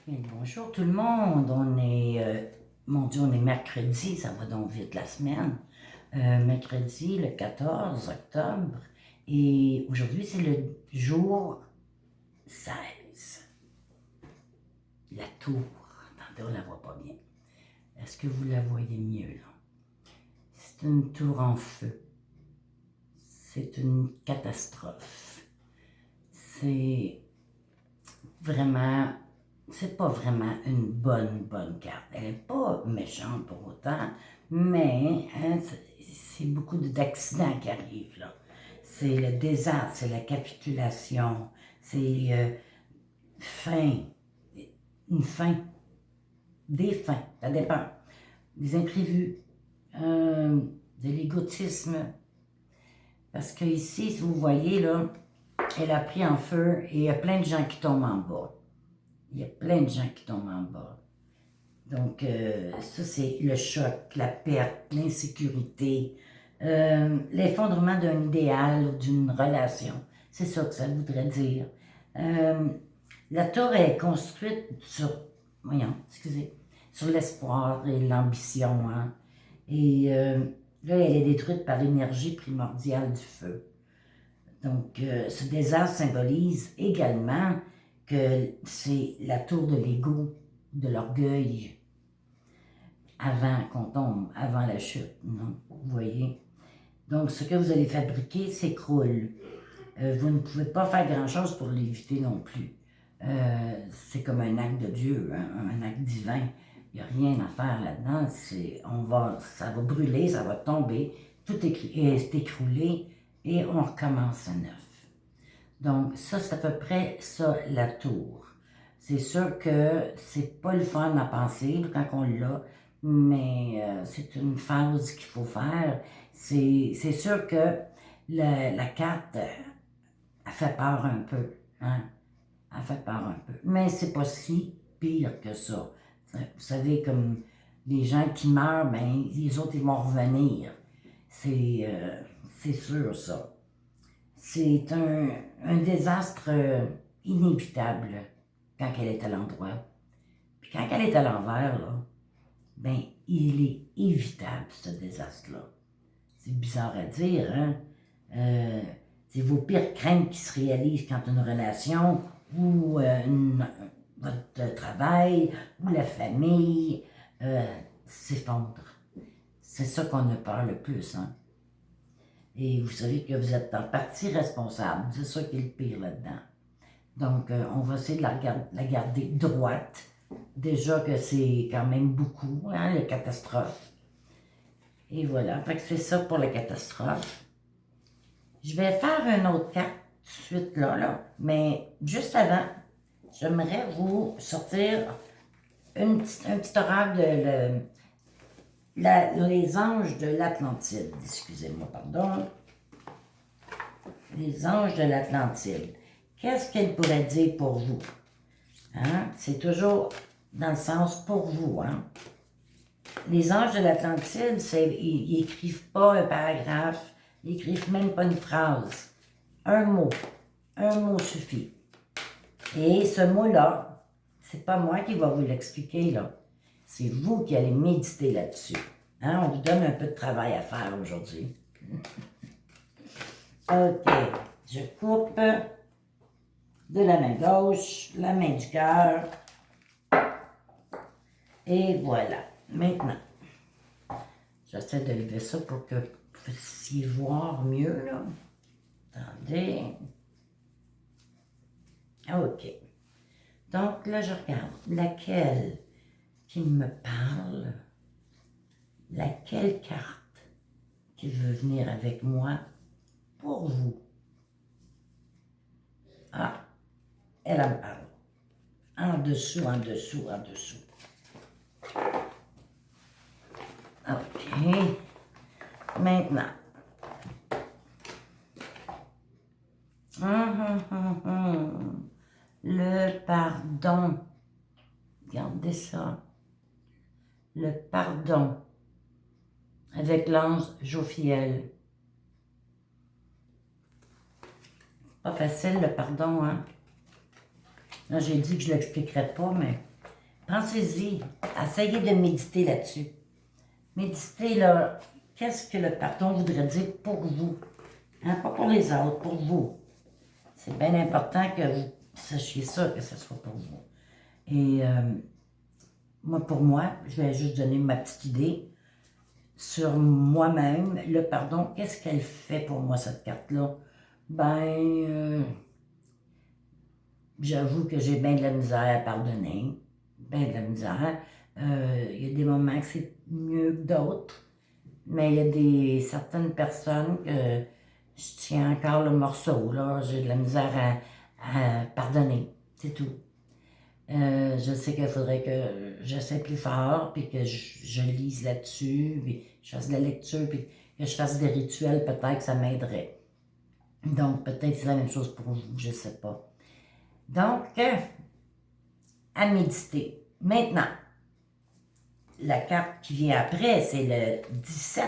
Bien, bonjour tout le monde, on est, mon Dieu, on est mercredi, ça va donc vite la semaine. Mercredi le 14 octobre et aujourd'hui c'est le jour 16. La tour, attendez, on la voit pas bien. Est-ce que vous la voyez mieux là? C'est une tour en feu. C'est une catastrophe. C'est vraiment, c'est pas vraiment une bonne carte. Elle est pas méchante pour autant, mais hein, c'est beaucoup d'accidents qui arrivent là. C'est le désastre, c'est la capitulation, c'est fin, une fin, des fins, ça dépend. Des imprévus, de l'égotisme. Parce que ici, si vous voyez là, elle a pris en feu et il y a plein de gens qui tombent en bas. Il y a plein de gens qui tombent en bas. Donc, ça, c'est le choc, la perte, l'insécurité, l'effondrement d'un idéal, d'une relation. C'est ça que ça voudrait dire. La tour est construite sur, voyons, excusez, sur l'espoir et l'ambition. Hein? Et là, elle est détruite par l'énergie primordiale du feu. Donc, ce désastre symbolise également que c'est la tour de l'ego, de l'orgueil, avant qu'on tombe, avant la chute, non? Vous voyez? Donc, ce que vous allez fabriquer s'écroule. Vous ne pouvez pas faire grand-chose pour l'éviter non plus. C'est comme un acte de Dieu, hein, un acte divin. Il n'y a rien à faire là-dedans. Ça va brûler, ça va tomber, tout est écroulé et on recommence à neuf. Donc, ça, c'est à peu près ça, la tour. C'est sûr que c'est pas le fun à penser quand on l'a, mais c'est une phase qu'il faut faire. C'est sûr que la carte, elle fait peur un peu. Hein? Elle fait peur un peu. Mais c'est pas si pire que ça. Vous savez, comme les gens qui meurent, ben, les autres, ils vont revenir. C'est sûr, ça. C'est un désastre inévitable quand elle est à l'endroit. Puis quand elle est à l'envers, là, ben, il est évitable, ce désastre-là. C'est bizarre à dire, hein? C'est vos pires craintes qui se réalisent quand une relation ou votre travail ou la famille s'effondre. C'est ça qu'on a peur le plus, hein? Et vous savez que vous êtes en partie responsable. C'est ça qui est le pire là-dedans. Donc, on va essayer de la garder droite. Déjà que c'est quand même beaucoup, hein, les catastrophes. Et voilà, fait que c'est ça pour la catastrophe. Je vais faire une autre carte tout de suite là. Mais juste avant, j'aimerais vous sortir un petit oracle de les anges de l'Atlantide. Excusez-moi, pardon. Les anges de l'Atlantide. Qu'est-ce qu'elle pourrait dire pour vous? Hein? C'est toujours dans le sens pour vous. Hein? Les anges de l'Atlantide, ils n'écrivent pas un paragraphe, ils n'écrivent même pas une phrase. Un mot suffit. Et ce mot-là, c'est pas moi qui va vous l'expliquer, là. C'est vous qui allez méditer là-dessus. Hein? On vous donne un peu de travail à faire aujourd'hui. OK, je coupe de la main gauche, la main du cœur. Et voilà. Maintenant, j'essaie de lever ça pour que vous puissiez voir mieux, là. Attendez. OK. Donc là, je regarde laquelle qui me parle, laquelle carte qui veut venir avec moi pour vous. Ah, elle me parle. En dessous. OK. Maintenant. Le pardon. Regardez ça. Le pardon. Avec l'ange Jophiel. Pas facile le pardon, hein? Là, j'ai dit que je ne l'expliquerais pas, mais pensez-y, essayez de méditer là-dessus. Méditez, là, qu'est-ce que le pardon voudrait dire pour vous? Hein? Pas pour les autres, pour vous. C'est bien important que vous sachiez ça, que ce soit pour vous. Et moi, pour moi, je vais juste donner ma petite idée sur moi-même. Le pardon, qu'est-ce qu'elle fait pour moi, cette carte-là? Ben, j'avoue que j'ai bien de la misère à pardonner. Bien de la misère. Il y a des moments que c'est mieux que d'autres. Mais il y a certaines personnes que je tiens encore le morceau, là. J'ai de la misère à pardonner. C'est tout. Je sais qu'il faudrait que j'essaie plus fort, puis que je lise là-dessus, puis je fasse de la lecture, puis que je fasse des rituels, peut-être que ça m'aiderait. Donc, peut-être c'est la même chose pour vous, je ne sais pas. Donc, à méditer. Maintenant, la carte qui vient après, c'est le 17,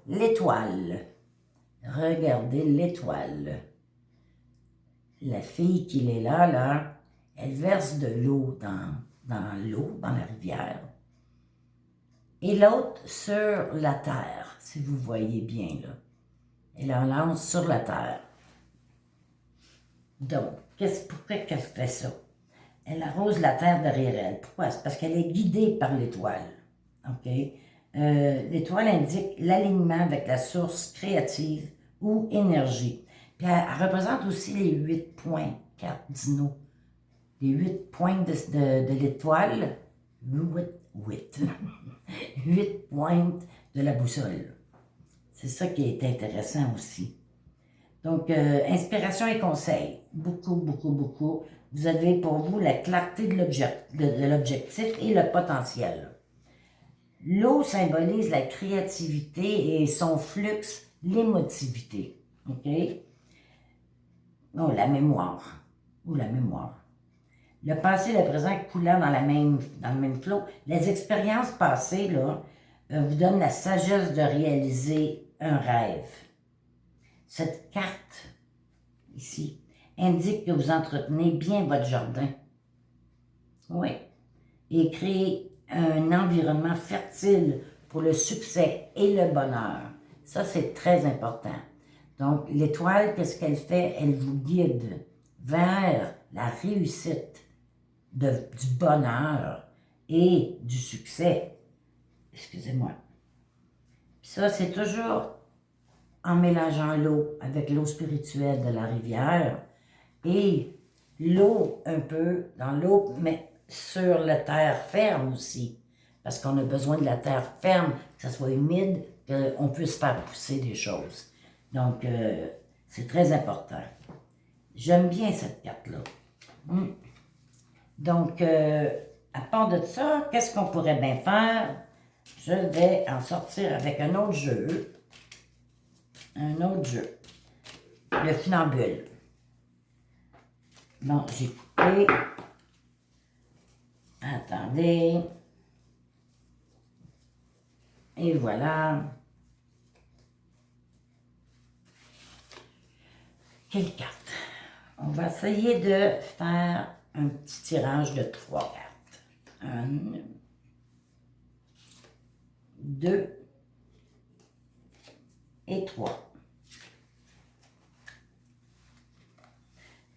l'étoile. Regardez l'étoile. La fille qui est là, elle verse de l'eau dans la rivière. Et l'autre sur la terre, si vous voyez bien là. Elle en lance sur la terre. Donc, pourquoi qu'elle fait ça? Elle arrose la terre derrière elle. Pourquoi? C'est parce qu'elle est guidée par l'étoile. OK? L'étoile indique l'alignement avec la source créative ou énergie. Puis elle représente aussi les 8 points cardinaux. Les 8 points de l'étoile. 8 pointes de la boussole. C'est ça qui est intéressant aussi. Donc, inspiration et conseils. Beaucoup, beaucoup, beaucoup. Vous avez pour vous la clarté de l'objectif et le potentiel. L'eau symbolise la créativité et son flux, l'émotivité. OK? Oh, la mémoire. Ou la mémoire. Le passé et le présent coulant dans le même flot. Les expériences passées, là, vous donnent la sagesse de réaliser un rêve. Cette carte, ici, indique que vous entretenez bien votre jardin. Oui. Et créez un environnement fertile pour le succès et le bonheur. Ça, c'est très important. Donc, l'étoile, qu'est-ce qu'elle fait? Elle vous guide vers la réussite du bonheur et du succès. Excusez-moi. Puis ça, c'est toujours en mélangeant l'eau avec l'eau spirituelle de la rivière et l'eau un peu dans l'eau, mais sur la terre ferme aussi. Parce qu'on a besoin de la terre ferme, que ça soit humide, qu'on puisse faire pousser des choses. Donc, c'est très important. J'aime bien cette carte-là. Donc, à part de ça, qu'est-ce qu'on pourrait bien faire? Je vais en sortir avec un autre jeu. Un autre jeu. Le funambule. Bon, j'ai coupé. Attendez. Et voilà. Quelle carte? On va essayer de faire un petit tirage de 3 cartes. 1, 2 et 3.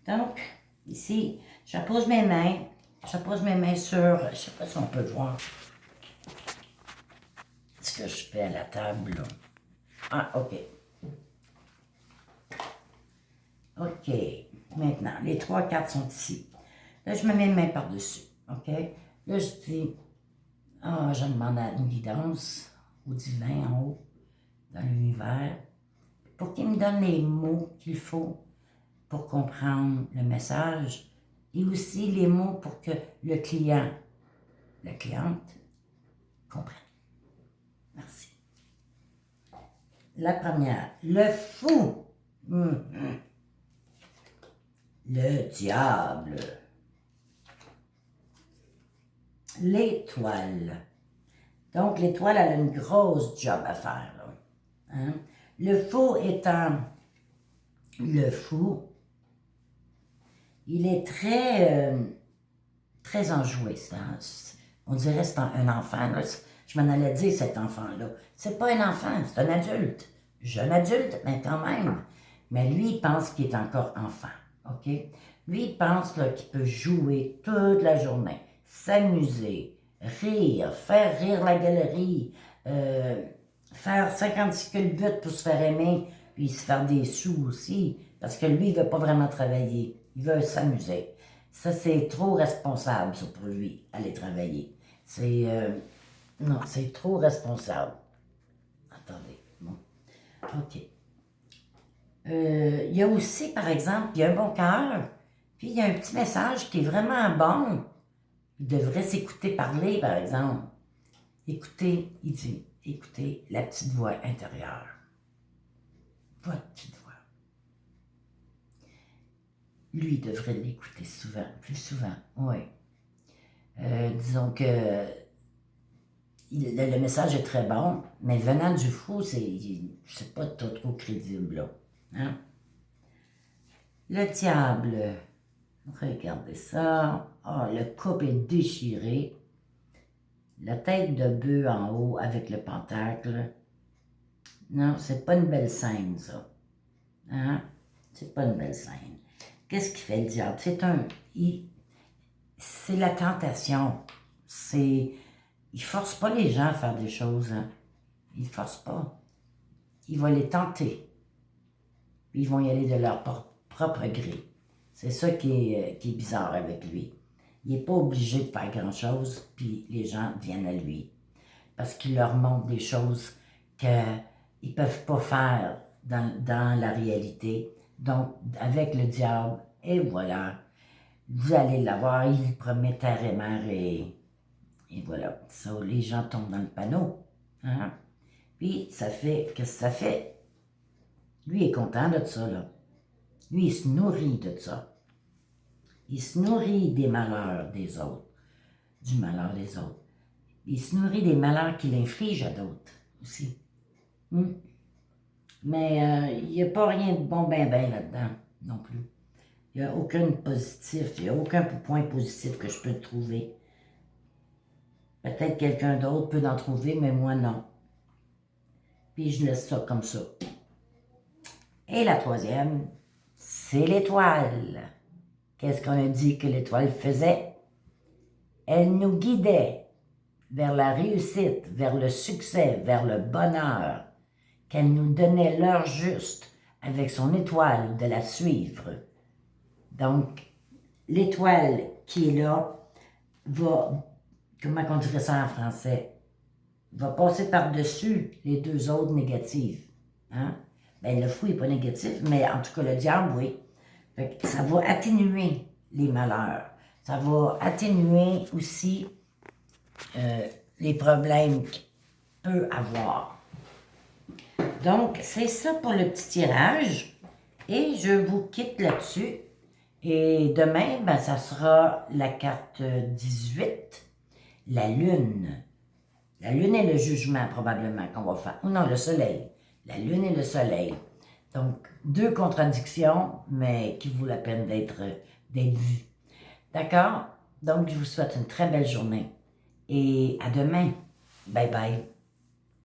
Donc, ici, je pose mes mains. Je pose mes mains sur, je ne sais pas si on peut voir ce que je fais à la table. Là. Ah, OK. OK. Maintenant, les 3 cartes sont ici. Là, je me mets mes mains par-dessus. OK? Là, je dis, je demande à une guidance au divin en haut, dans l'univers, pour qu'il me donne les mots qu'il faut pour comprendre le message et aussi les mots pour que le client, la cliente, comprenne. Merci. La première, le fou. Le diable. L'étoile. Donc, l'étoile, elle a une grosse job à faire. Là. Hein? Le fou étant le fou, il est très très enjoué. On dirait que c'est un enfant. Là. Je m'en allais dire cet enfant-là. C'est pas un enfant, c'est un adulte. Jeune adulte, mais quand même. Mais lui, il pense qu'il est encore enfant. OK? Lui, il pense qu'il peut jouer toute la journée, s'amuser, rire, faire rire la galerie, faire 56 culbutes pour se faire aimer, puis se faire des sous aussi, parce que lui, il ne veut pas vraiment travailler. Il veut s'amuser. Ça, c'est trop responsable, ça, pour lui, aller travailler. Non, c'est trop responsable. Attendez, bon. OK. Il y a aussi, par exemple, il y a un bon cœur, puis il y a un petit message qui est vraiment bon. Il devrait s'écouter parler, par exemple. Écoutez, il dit, écoutez la petite voix intérieure. Votre petite voix. Lui devrait l'écouter souvent, plus souvent, oui. Disons que le message est très bon, mais venant du fou, c'est pas trop crédible, là. Hein? Le diable, regardez ça. Ah, le couple est déchiré. La tête de bœuf en haut avec le pentacle. Non, c'est pas une belle scène, ça. Hein? C'est pas une belle scène. Qu'est-ce qu'il fait, le diable? C'est la tentation. Il force pas les gens à faire des choses. Hein? Il force pas. Il va les tenter. Puis ils vont y aller de leur propre gré. C'est ça qui est bizarre avec lui. Il n'est pas obligé de faire grand-chose, puis les gens viennent à lui. Parce qu'il leur montre des choses qu'ils ne peuvent pas faire dans la réalité. Donc, avec le diable, et voilà, vous allez l'avoir, il promet terre et mer, et voilà. Ça, les gens tombent dans le panneau. Hein? Puis, ça fait, qu'est-ce que ça fait? Lui est content de ça, là. Lui, il se nourrit de ça. Il se nourrit des malheurs des autres, du malheur des autres. Il se nourrit des malheurs qu'il inflige à d'autres aussi. Mais il n'y a pas rien de bon ben là-dedans non plus. Il n'y a aucun positif, il n'y a aucun point positif que je peux trouver. Peut-être quelqu'un d'autre peut en trouver, mais moi non. Puis je laisse ça comme ça. Et la troisième, c'est l'étoile. Qu'est-ce qu'on a dit que l'étoile faisait? Elle nous guidait vers la réussite, vers le succès, vers le bonheur, qu'elle nous donnait l'heure juste avec son étoile de la suivre. Donc, l'étoile qui est là va, comment on dirait ça en français, va passer par-dessus les deux autres négatives. Hein? Ben, le fou n'est pas négatif, mais en tout cas, le diable, oui. Fait que ça va atténuer les malheurs. Ça va atténuer aussi les problèmes qu'il peut avoir. Donc, c'est ça pour le petit tirage. Et je vous quitte là-dessus. Et demain, ben, ça sera la carte 18, la lune. La lune et le jugement, probablement, qu'on va faire. Ou non, le soleil. La lune et le soleil. Donc, deux contradictions, mais qui vaut la peine d'être vues. D'accord? Donc, je vous souhaite une très belle journée. Et à demain. Bye bye.